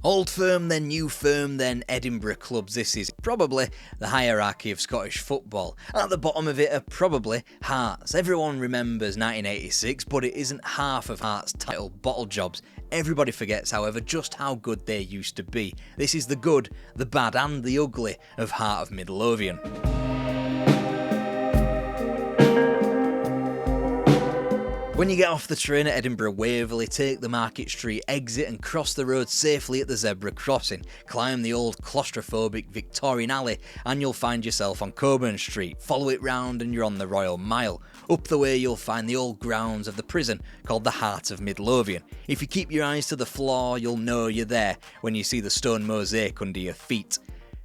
Old firm, then new firm, then Edinburgh clubs. This is probably the hierarchy of Scottish football. At the bottom of it are probably Hearts. Everyone remembers 1986, but it isn't half of Hearts' title, Bottlejobs. Everybody forgets, however, just how good they used to be. This is the good, the bad and the ugly of Heart of Midlothian. When you get off the train at Edinburgh Waverley, take the Market Street exit and cross the road safely at the zebra crossing. Climb the old claustrophobic Victorian alley and you'll find yourself on Coburn Street. Follow it round and you're on the Royal Mile. Up the way you'll find the old grounds of the prison called the Heart of Midlothian. If you keep your eyes to the floor, you'll know you're there when you see the stone mosaic under your feet.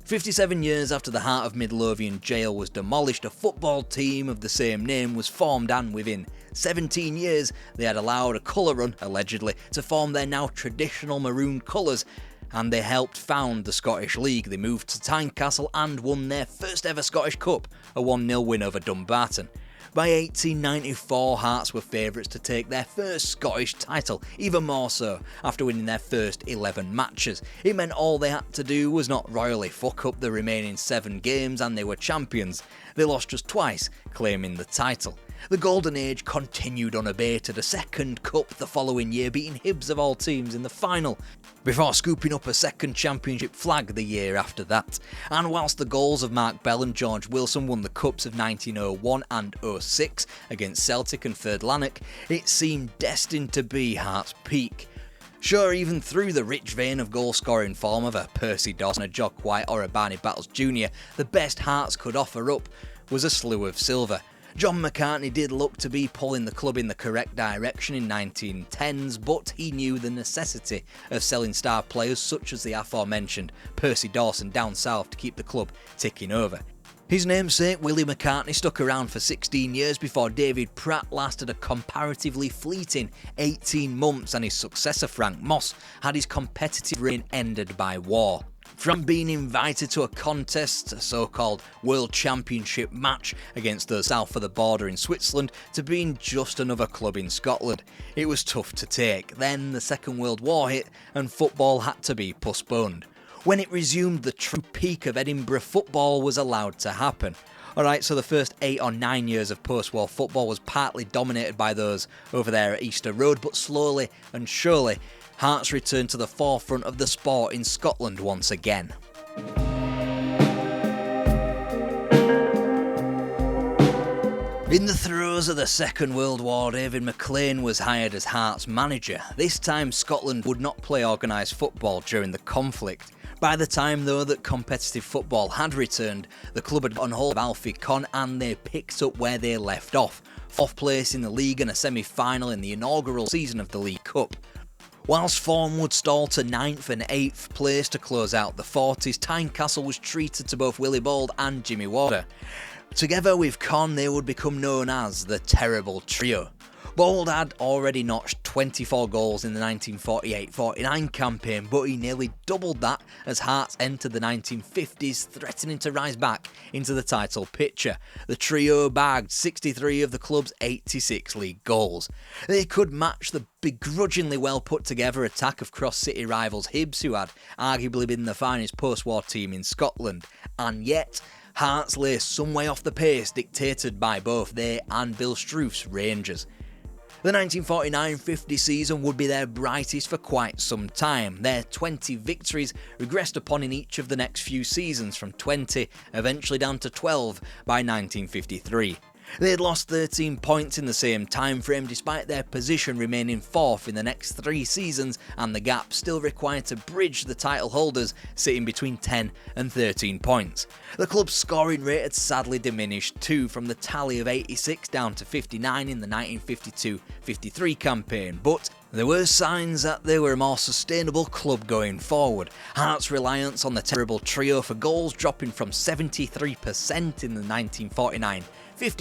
57 years after the Heart of Midlothian jail was demolished, a football team of the same name was formed, and within 17 years they had allowed a colour run, allegedly, to form their now traditional maroon colours, and they helped found the Scottish League. They moved to Tynecastle and won their first ever Scottish Cup, a 1-0 win over Dumbarton. By 1894, Hearts were favourites to take their first Scottish title, even more so after winning their first 11 matches. It meant all they had to do was not royally fuck up the remaining 7 games and they were champions. They lost just twice, claiming the title. The Golden Age continued unabated, a second cup the following year, beating Hibs of all teams in the final, before scooping up a second championship flag the year after that. And whilst the goals of Mark Bell and George Wilson won the cups of 1901 and 06 against Celtic and Third Lanark, it seemed destined to be Hearts' peak. Sure, even through the rich vein of goal-scoring form of a Percy Dawson, a Jock White or a Barney Battles Jr., the best Hearts could offer up was a slew of silver. John McCartney did look to be pulling the club in the correct direction in 1910s, but he knew the necessity of selling star players such as the aforementioned Percy Dawson down south to keep the club ticking over. His namesake, Willie McCartney, stuck around for 16 years before David Pratt lasted a comparatively fleeting 18 months, and his successor Frank Moss had his competitive reign ended by war. From being invited to a contest, a so-called World Championship match against those south of the border in Switzerland, to being just another club in Scotland, it was tough to take. Then the Second World War hit and football had to be postponed. When it resumed, the true peak of Edinburgh football was allowed to happen. Alright, so the first 8 or 9 years of post-war football was partly dominated by those over there at Easter Road, but slowly and surely Hearts returned to the forefront of the sport in Scotland once again. In the throes of the Second World War, David McLean was hired as Hearts manager. This time Scotland would not play organised football during the conflict. By the time though that competitive football had returned, the club had gotten hold of Alfie Conn and they picked up where they left off. 4th place in the league and a semi-final in the inaugural season of the League Cup. Whilst form would stall to 9th and 8th place to close out the 40s, Tynecastle was treated to both Willie Bold and Jimmy Warder. Together with Conn, they would become known as the Terrible Trio. Bold had already notched 24 goals in the 1948-49 campaign, but he nearly doubled that as Hearts entered the 1950s, threatening to rise back into the title picture. The trio bagged 63 of the club's 86 league goals. They could match the begrudgingly well put together attack of cross-city rivals Hibs, who had arguably been the finest post-war team in Scotland, and yet Hearts lay some way off the pace dictated by both they and Bill Struth's Rangers. The 1949-50 season would be their brightest for quite some time. Their 20 victories regressed upon in each of the next few seasons, from 20 eventually down to 12 by 1953. They had lost 13 points in the same time frame, despite their position remaining 4th in the next 3 seasons and the gap still required to bridge the title holders sitting between 10 and 13 points. The club's scoring rate had sadly diminished too, from the tally of 86 down to 59 in the 1952-53 campaign, but there were signs that they were a more sustainable club going forward. Hearts' reliance on the Terrible Trio for goals dropping from 73% in the 1949-50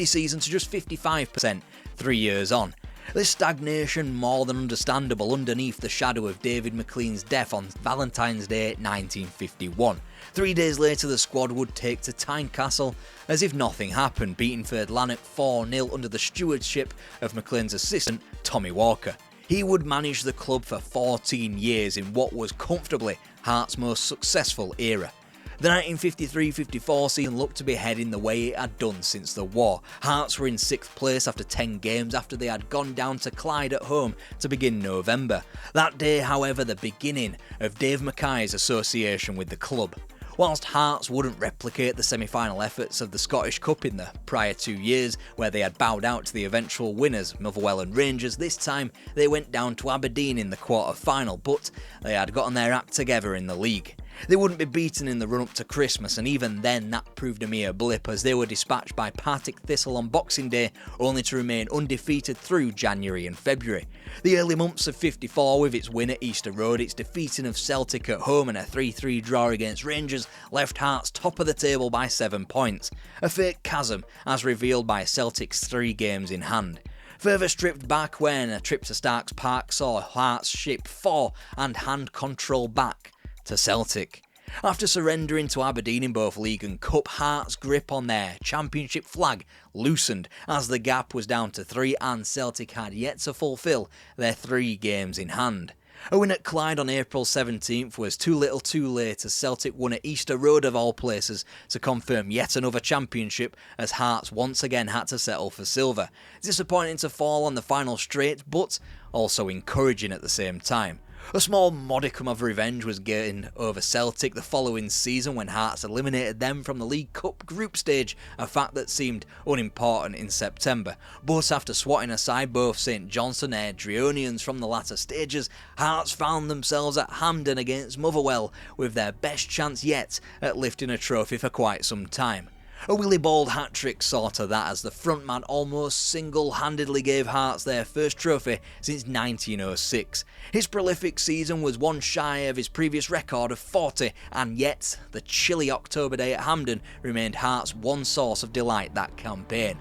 season to just 55% 3 years on. This stagnation more than understandable underneath the shadow of David McLean's death on Valentine's Day 1951. 3 days later the squad would take to Tynecastle as if nothing happened, beating Third Lanark 4-0 under the stewardship of McLean's assistant Tommy Walker. He would manage the club for 14 years in what was comfortably Hearts' most successful era. The 1953-54 season looked to be heading the way it had done since the war. Hearts were in 6th place after 10 games after they had gone down to Clyde at home to begin November. That day, however, the beginning of Dave Mackay's association with the club. Whilst Hearts wouldn't replicate the semi-final efforts of the Scottish Cup in the prior 2 years, where they had bowed out to the eventual winners, Motherwell and Rangers, this time they went down to Aberdeen in the quarter-final, but they had gotten their act together in the league. They wouldn't be beaten in the run-up to Christmas, and even then that proved a mere blip as they were dispatched by Partick Thistle on Boxing Day, only to remain undefeated through January and February. The early months of 54, with its win at Easter Road, its defeating of Celtic at home and a 3-3 draw against Rangers, left Hearts top of the table by 7 points. A fake chasm, as revealed by Celtic's 3 games in hand. Further stripped back when a trip to Starks Park saw Hearts ship 4 and hand control back to Celtic. After surrendering to Aberdeen in both League and Cup, Hearts' grip on their championship flag loosened as the gap was down to 3 and Celtic had yet to fulfil their 3 games in hand. A win at Clyde on April 17th was too little too late as Celtic won at Easter Road of all places to confirm yet another championship as Hearts once again had to settle for silver. Disappointing to fall on the final straight, but also encouraging at the same time. A small modicum of revenge was gained over Celtic the following season when Hearts eliminated them from the League Cup group stage, a fact that seemed unimportant in September. But after swatting aside both St Johnstone and Airdrieonians from the latter stages, Hearts found themselves at Hampden against Motherwell with their best chance yet at lifting a trophy for quite some time. A Willie Bald hat-trick saw to that as the frontman almost single-handedly gave Hearts their first trophy since 1906. His prolific season was one shy of his previous record of 40, and yet the chilly October day at Hampden remained Hearts' one source of delight that campaign.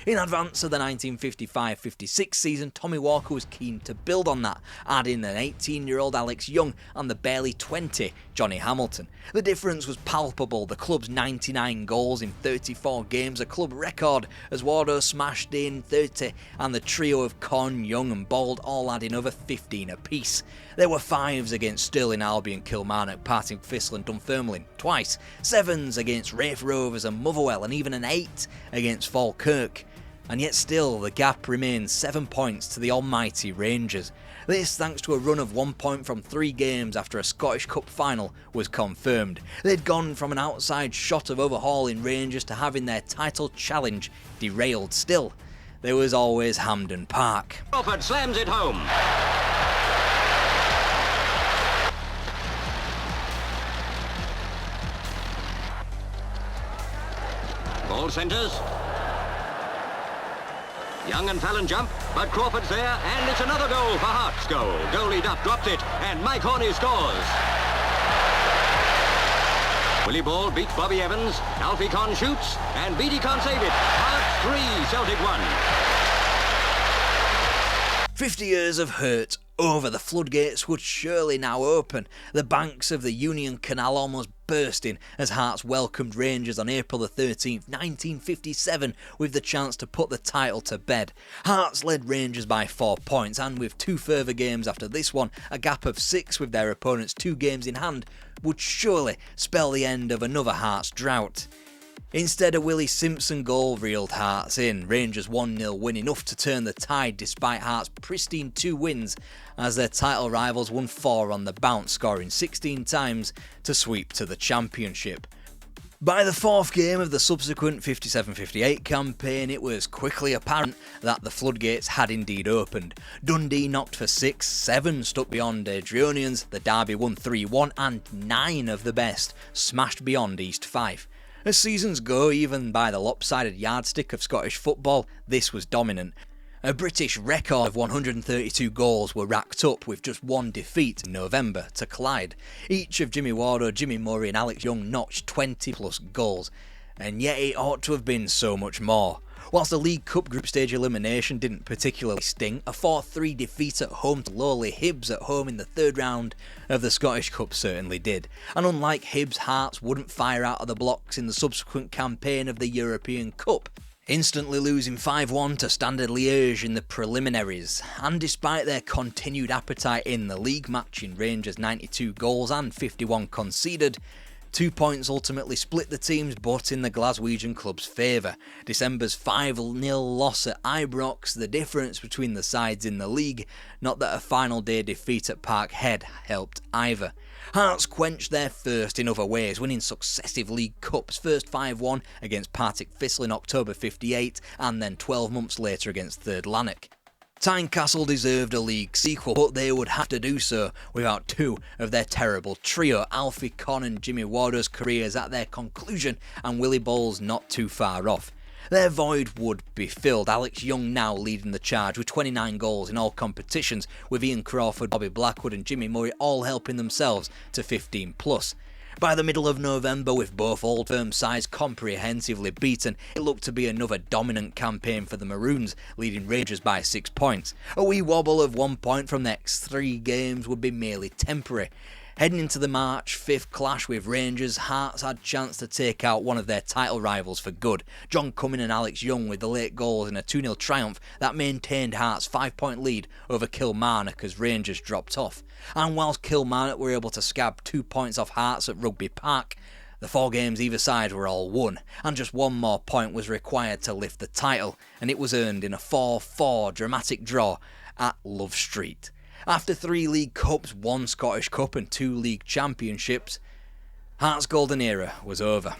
In advance of the 1955-56 season, Tommy Walker was keen to build on that, adding an 18-year-old Alex Young and the barely 20 Johnny Hamilton. The difference was palpable, the club's 99 goals in 34 games, a club record, as Wardo smashed in 30 and the trio of Conn, Young and Bald all adding over 15 apiece. There were 5s against Stirling Albion, Kilmarnock, Partick Thistle and Dunfermline twice, 7s against Raith Rovers and Motherwell, and even an 8 against Falkirk. And yet still, the gap remains 7 points to the almighty Rangers. This thanks to a run of 1 point from 3 games after a Scottish Cup final was confirmed. They'd gone from an outside shot of overhauling Rangers to having their title challenge derailed. Still, there was always Hampden Park. Crawford slams it home. Ball centres. Young and Fallon jump, but Crawford's there, and it's another goal for Hearts' goal. Goalie Duff drops it, and Mike Horney scores. Willie Ball beats Bobby Evans, Alfie Conn shoots, and Beattie can't save it. Hearts 3, Celtic 1. 50 years of hurt over, the floodgates would surely now open, the banks of the Union Canal almost bursting as Hearts welcomed Rangers on April the 13th, 1957 with the chance to put the title to bed. Hearts led Rangers by 4 points and with 2 further games after this one, a gap of 6 with their opponents 2 games in hand would surely spell the end of another Hearts drought. Instead, a Willie Simpson goal reeled Hearts in, Rangers 1-0 win enough to turn the tide despite Hearts' pristine 2 wins as their title rivals won 4 on the bounce, scoring 16 times to sweep to the championship. By the 4th game of the subsequent 57-58 campaign, it was quickly apparent that the floodgates had indeed opened. Dundee knocked for 6, 7 stuck beyond Airdrieonians, the Derby won 3-1 and 9 of the best smashed beyond East Fife. As seasons go, even by the lopsided yardstick of Scottish football, this was dominant. A British record of 132 goals were racked up with just 1 defeat in November to Clyde. Each of Jimmy Wardo, Jimmy Murray and Alex Young notched 20 plus goals, and yet it ought to have been so much more. Whilst the League Cup group stage elimination didn't particularly sting, a 4-3 defeat at home to lowly Hibs at home in the 3rd round of the Scottish Cup certainly did. And unlike Hibs, Hearts wouldn't fire out of the blocks in the subsequent campaign of the European Cup. instantly losing 5-1 to Standard Liège in the preliminaries, and despite their continued appetite in the league, matching Rangers' 92 goals and 51 conceded, 2 points ultimately split the teams, but in the Glaswegian club's favour. December's 5-0 loss at Ibrox, the difference between the sides in the league, not that a final day defeat at Parkhead helped either. Hearts quenched their thirst in other ways, winning successive League Cups, first 5-1 against Partick Thistle in October 58, and then 12 months later against Third Lanark. Tynecastle deserved a league sequel, but they would have to do so without two of their terrible trio, Alfie Conn and Jimmy Wardo's careers at their conclusion, and Willie Bowles not too far off. Their void would be filled, Alex Young now leading the charge with 29 goals in all competitions, with Ian Crawford, Bobby Blackwood and Jimmy Murray all helping themselves to 15 plus. By the middle of November, with both Old Firm sides comprehensively beaten, it looked to be another dominant campaign for the Maroons, leading Rangers by 6 points. A wee wobble of 1 point from the next 3 games would be merely temporary. Heading into the March 5th clash with Rangers, Hearts had chance to take out one of their title rivals for good. John Cumming and Alex Young with the late goals in a 2-0 triumph that maintained Hearts' 5-point lead over Kilmarnock as Rangers dropped off. And whilst Kilmarnock were able to scab 2 points off Hearts at Rugby Park, the 4 games either side were all won, and just one more point was required to lift the title, and it was earned in a 4-4 dramatic draw at Love Street. After 3 League Cups, 1 Scottish Cup and 2 League Championships, Hearts' golden era was over.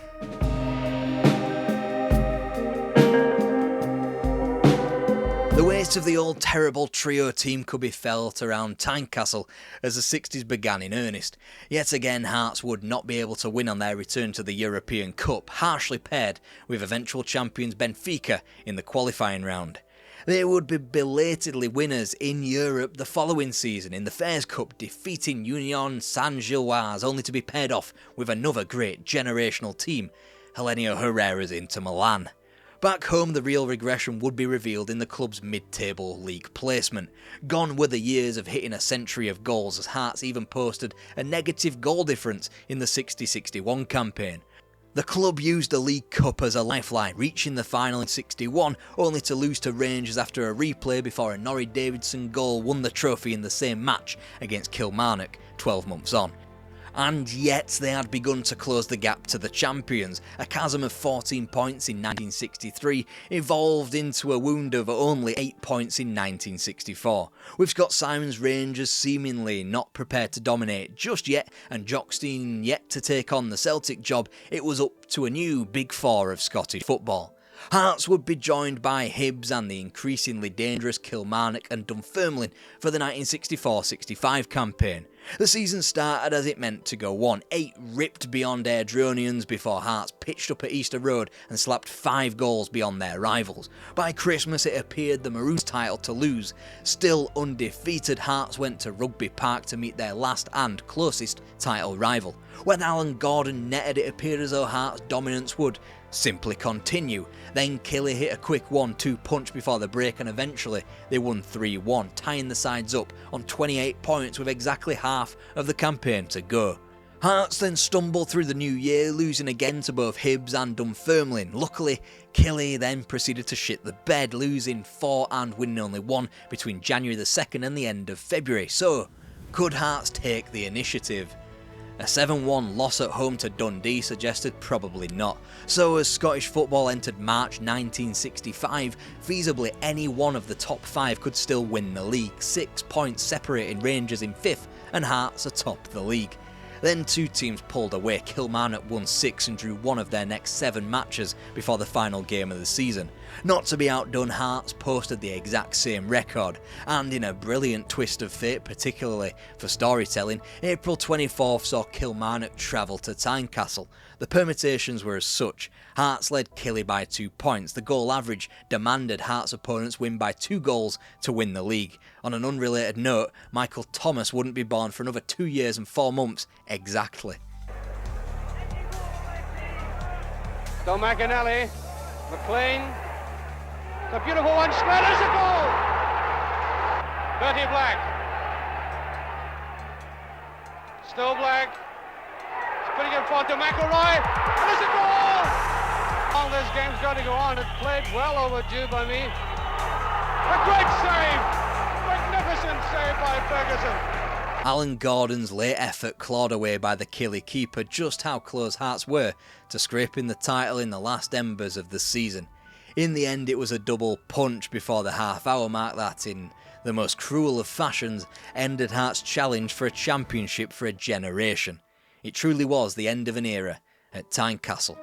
The weight of the old terrible trio team could be felt around Tynecastle as the 60s began in earnest. Yet again, Hearts would not be able to win on their return to the European Cup, harshly paired with eventual champions Benfica in the qualifying round. They would be belatedly winners in Europe the following season in the Fairs Cup, defeating Union Saint-Gilloise, only to be paired off with another great generational team, Helenio Herrera's Inter Milan. Back home, the real regression would be revealed in the club's mid-table league placement. Gone were the years of hitting a century of goals, as Hearts even posted a negative goal difference in the 60-61 campaign. The club used the League Cup as a lifeline, reaching the final in 61, only to lose to Rangers after a replay before a Norrie Davidson goal won the trophy in the same match against Kilmarnock 12 months on. And yet they had begun to close the gap to the champions. A chasm of 14 points in 1963 evolved into a wound of only 8 points in 1964. With Scott Simon's Rangers seemingly not prepared to dominate just yet, and Jockstein yet to take on the Celtic job, it was up to a new Big Four of Scottish football. Hearts would be joined by Hibs and the increasingly dangerous Kilmarnock and Dunfermline for the 1964-65 campaign. The season started as it meant to go on, 8 ripped beyond Airdronians before Hearts pitched up at Easter Road and slapped 5 goals beyond their rivals. By Christmas it appeared the Maroons' title to lose. Still undefeated, Hearts went to Rugby Park to meet their last and closest title rival. When Alan Gordon netted, it appeared as though Hearts' dominance would simply continue. Then Killy hit a quick 1-2 punch before the break, and eventually they won 3-1, tying the sides up on 28 points with exactly half of the campaign to go. Hearts then stumbled through the new year, losing again to both Hibs and Dunfermline. Luckily, Killy then proceeded to shit the bed, losing 4 and winning only 1 between January the 2nd and the end of February. So, could Hearts take the initiative? A 7-1 loss at home to Dundee suggested probably not. So as Scottish football entered March 1965, feasibly any one of the top 5 could still win the league, 6 points separating Rangers in 5th and Hearts atop the league. Then 2 teams pulled away. Kilmarnock won 6 and drew 1 of their next 7 matches before the final game of the season. Not to be outdone, Hearts posted the exact same record, and in a brilliant twist of fate, particularly for storytelling, April 24th saw Kilmarnock travel to Tynecastle. The permutations were as such. Hearts led Killy by 2 points. The goal average demanded Hearts' opponents win by 2 goals to win the league. On an unrelated note, Michael Thomas wouldn't be born for another 2 years and 4 months exactly. Still McAnally, McLean, it's a beautiful one, Schroeder's a goal! Bertie Black, still Black, it's putting it forward to McElroy, and it's a goal! All this game's got to go on. It's played well overdue by me. A great save! Magnificent save by Ferguson. Alan Gordon's late effort clawed away by the Killie keeper just how close Hearts were to scraping the title in the last embers of the season. In the end, it was a double punch before the half-hour mark that, in the most cruel of fashions, ended Hearts' challenge for a championship for a generation. It truly was the end of an era at Tynecastle.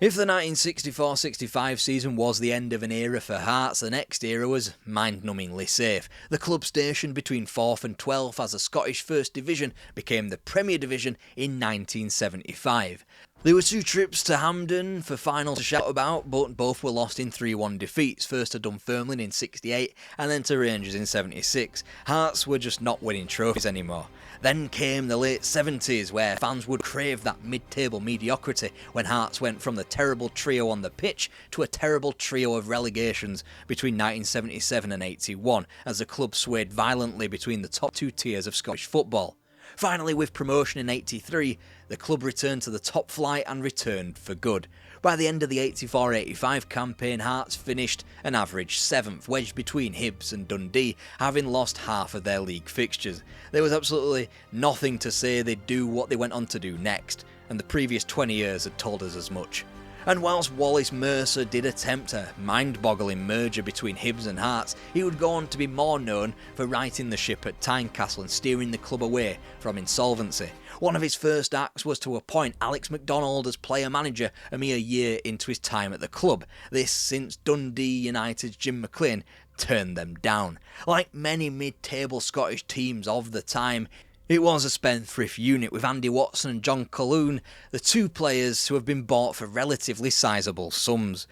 If the 1964-65 season was the end of an era for Hearts, the next era was mind-numbingly safe. The club stationed between 4th and 12th as the Scottish First Division became the Premier Division in 1975. There were 2 trips to Hampden for finals to shout about, but both were lost in 3-1 defeats, first to Dunfermline in 68 and then to Rangers in 76. Hearts were just not winning trophies anymore. Then came the late 70s, where fans would crave that mid-table mediocrity when Hearts went from the terrible trio on the pitch to a terrible trio of relegations between 1977 and 81, as the club swayed violently between the top 2 tiers of Scottish football. Finally, with promotion in 83, the club returned to the top flight and returned for good. By the end of the 84-85 campaign, Hearts finished an average 7th, wedged between Hibs and Dundee, having lost half of their league fixtures. There was absolutely nothing to say they'd do what they went on to do next, and the previous 20 years had told us as much. And whilst Wallace Mercer did attempt a mind-boggling merger between Hibs and Hearts, he would go on to be more known for righting the ship at Tynecastle and steering the club away from insolvency. One of his first acts was to appoint Alex MacDonald as player-manager a mere year into his time at the club. This since Dundee United's Jim McLean turned them down. Like many mid-table Scottish teams of the time, it was a spendthrift unit with Andy Watson and John Colquhoun, the 2 players who have been bought for relatively sizable sums.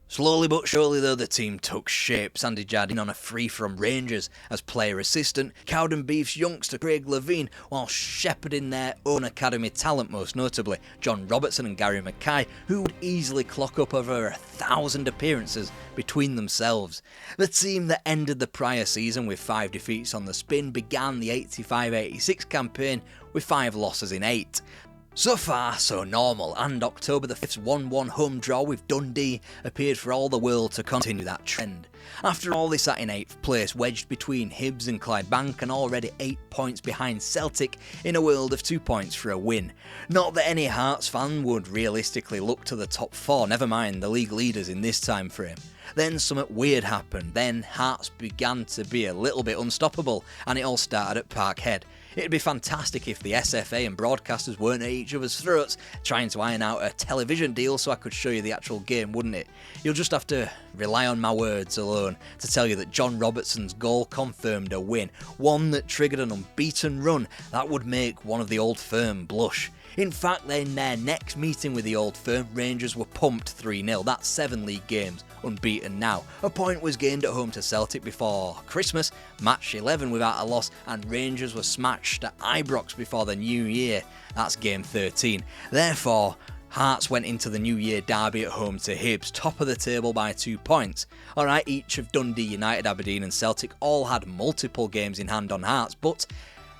Slowly but surely though, the team took shape. Sandy Jardine on a free from Rangers as player assistant, Cowden Beef's youngster Craig Levine, while shepherding their own academy talent, most notably John Robertson and Gary Mackay, who would easily clock up over 1,000 appearances between themselves. The team that ended the prior season with 5 defeats on the spin began the 85-86 campaign with 5 losses in 8. So far, so normal, and October the 5th's 1-1 home draw with Dundee appeared for all the world to continue that trend. After all, they sat in 8th place, wedged between Hibs and Clydebank and already 8 points behind Celtic in a world of 2 points for a win. Not that any Hearts fan would realistically look to the top 4, never mind the league leaders in this time frame. Then something weird happened. Then Hearts began to be a little bit unstoppable, and it all started at Parkhead. It'd be fantastic if the SFA and broadcasters weren't at each other's throats trying to iron out a television deal so I could show you the actual game, wouldn't it? You'll just have to rely on my words alone to tell you that John Robertson's goal confirmed a win, one that triggered an unbeaten run that would make one of the Old Firm blush. In fact, in their next meeting with the Old Firm, Rangers were pumped 3-0. That's 7 league games, unbeaten now. A point was gained at home to Celtic before Christmas, match 11 without a loss, and Rangers were smashed at Ibrox before the New Year. That's game 13. Therefore, Hearts went into the New Year derby at home to Hibs, top of the table by 2 points. Alright, each of Dundee United, Aberdeen and Celtic all had multiple games in hand on Hearts, but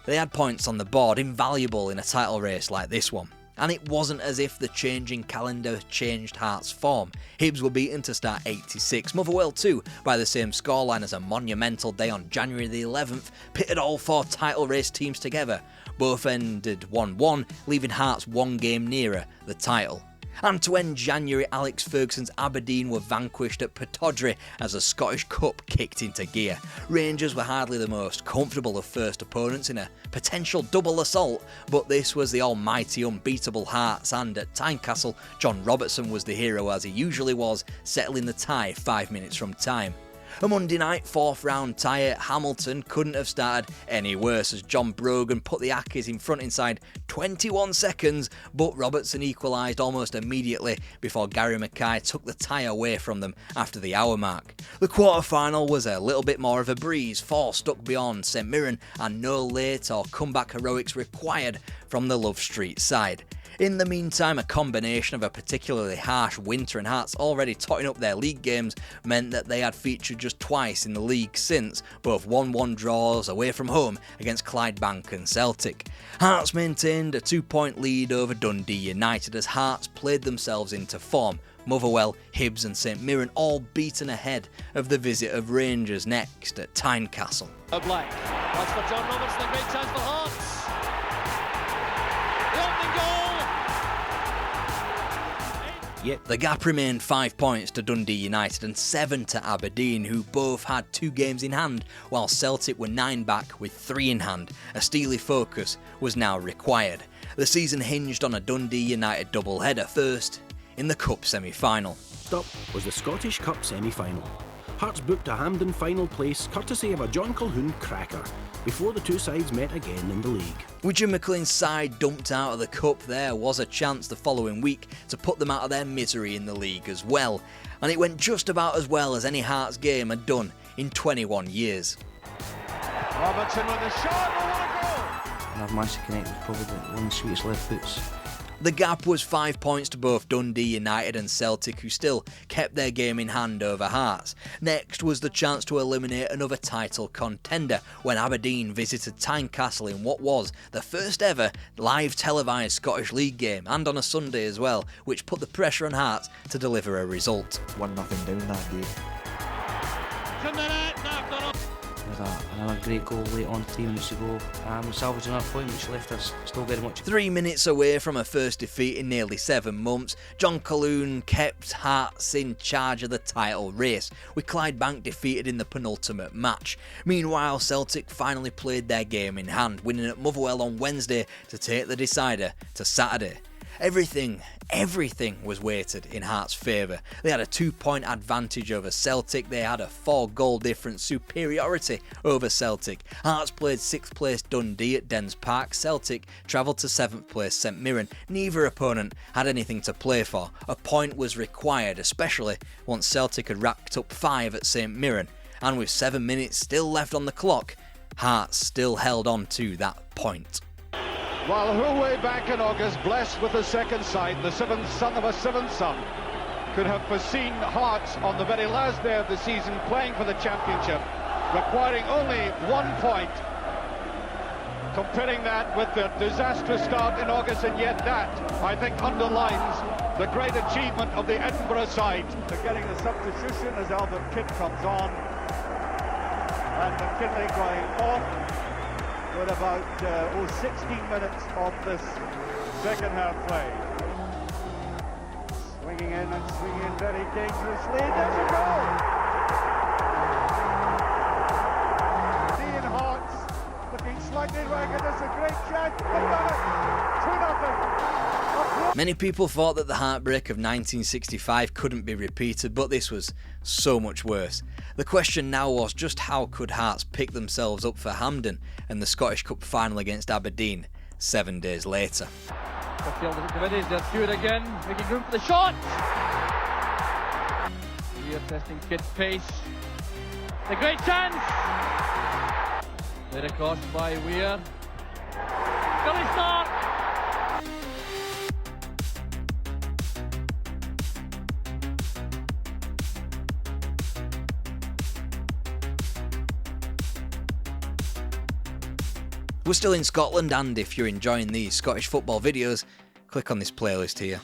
they had points on the board, invaluable in a title race like this one. And it wasn't as if the changing calendar changed Hearts' form. Hibs were beaten to start 86, Motherwell too, by the same scoreline as a monumental day on January the 11th, pitted all 4 title race teams together. Both ended 1-1, leaving Hearts 1 game nearer the title. And to end January, Alex Ferguson's Aberdeen were vanquished at Pittodrie as the Scottish Cup kicked into gear. Rangers were hardly the most comfortable of first opponents in a potential double assault, but this was the almighty unbeatable Hearts, and at Tynecastle, John Robertson was the hero as he usually was, settling the tie 5 minutes from time. A Monday night 4th round tie at Hamilton couldn't have started any worse as John Brogan put the Ackies in front inside 21 seconds, but Robertson equalised almost immediately before Gary Mackay took the tie away from them after the hour mark. The quarter-final was a little bit more of a breeze, 4 stuck beyond St Mirren and no late or comeback heroics required from the Love Street side. In the meantime, a combination of a particularly harsh winter and Hearts already totting up their league games meant that they had featured just twice in the league since, both 1-1 draws away from home against Clydebank and Celtic. Hearts maintained a 2-point lead over Dundee United as Hearts played themselves into form. Motherwell, Hibs and St Mirren all beaten ahead of the visit of Rangers next at Tynecastle. Black. That's for John Robertson, a great chance for Hearts. The opening goal. The gap remained 5 points to Dundee United and 7 to Aberdeen, who both had 2 games in hand, while Celtic were 9 back with 3 in hand. A steely focus was now required. The season hinged on a Dundee United doubleheader, first in the Cup semi-final. Up was the Scottish Cup semi-final. Hearts booked a Hampden final place courtesy of a John Colquhoun cracker before the two sides met again in the league. With Jim McLean's side dumped out of the Cup, there was a chance the following week to put them out of their misery in the league as well. And it went just about as well as any Hearts game had done in 21 years. Robertson with a shot, and what a goal! And I've managed to connect with probably one of the sweetest left foots. The gap was 5 points to both Dundee United and Celtic, who still kept their game in hand over Hearts. Next was the chance to eliminate another title contender when Aberdeen visited Tynecastle in what was the first ever live televised Scottish League game, and on a Sunday as well, which put the pressure on Hearts to deliver a result. 1-0 down that day. With another great goal late on, 3 minutes to go. We salvaged another point, which left us still very much. 3 minutes away from a first defeat in nearly 7 months, John Colquhoun kept Hearts in charge of the title race, with Clydebank defeated in the penultimate match. Meanwhile, Celtic finally played their game in hand, winning at Motherwell on Wednesday to take the decider to Saturday. Everything was weighted in Hearts' favour. They had a 2-point advantage over Celtic, they had a 4-goal difference superiority over Celtic. Hearts played 6th place Dundee at Dens Park, Celtic travelled to 7th place St Mirren. Neither opponent had anything to play for. A point was required, especially once Celtic had racked up 5 at St Mirren, and with 7 minutes still left on the clock, Hearts still held on to that point. While who way back in August, blessed with a second sight, the 7th son of a 7th son, could have foreseen Hearts on the very last day of the season playing for the championship, requiring only 1 point. Comparing that with the disastrous start in August, and yet that, I think, underlines the great achievement of the Edinburgh side. They're getting the substitution as Albert Kidd comes on, and McKinley going off. With about 16 minutes of this second half play. Swinging in and swinging in very dangerously. There's a goal! Ian Hearts looking slightly ragged. There's a great chance. They've done it! 2-0. Many people thought that the heartbreak of 1965 couldn't be repeated, but this was so much worse. The question now was just how could Hearts pick themselves up for Hampden and the Scottish Cup final against Aberdeen 7 days later. The field of activities, they're good again, making room for the shot! Weir testing Kidd's pace. The great chance! They're across by Weir. Billy Stark! We're still in Scotland, and if you're enjoying these Scottish football videos, click on this playlist here.